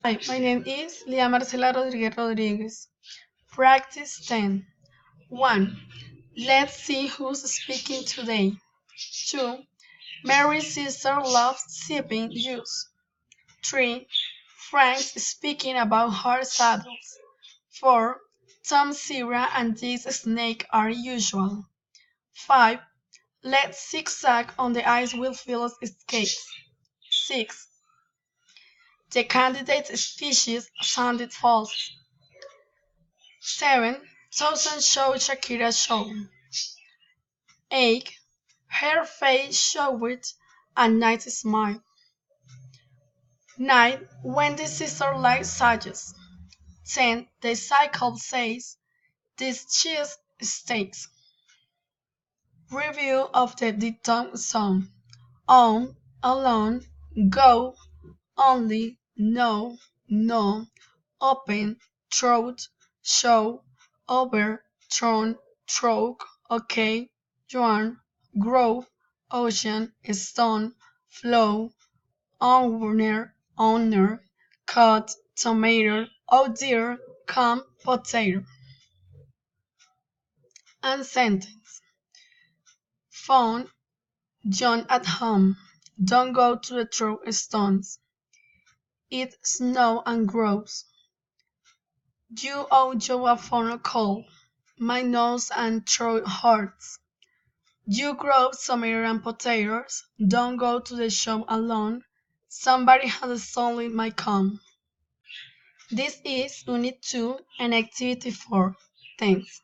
Hi, my name is Lia Marcela Rodriguez Rodriguez. Practice 10. 1. Let's see who's speaking today. 2. Mary's sister loves sipping juice. 3. Frank's speaking about her saddles. 4. Tom, Zebra, and this snake are usual. 5. Let's zigzag on the ice with Phyllis skates. 6. The candidate's species sounded false. 7. Thousand show Shakira show. 8. Her face showed a nice smile. 9. When the sister light sages. 10. The cycle says, this cheese stakes. Review of the diphthong song. On, alone, go, only, no, no, open, throat, show, over, thrown, stroke, okay, yarn, grove, ocean, stone, flow, owner, cut, tomato, oh dear, come, potato. And sentence. Phone, John at home. Don't go to the throw stones. Eat snow and grows. You owe Joe a phone call. My nose and throat hurts. You grow tomato and potatoes. Don't go to the shop alone. Somebody has stolen my comb. This is Unit 2 and Activity 4. Thanks.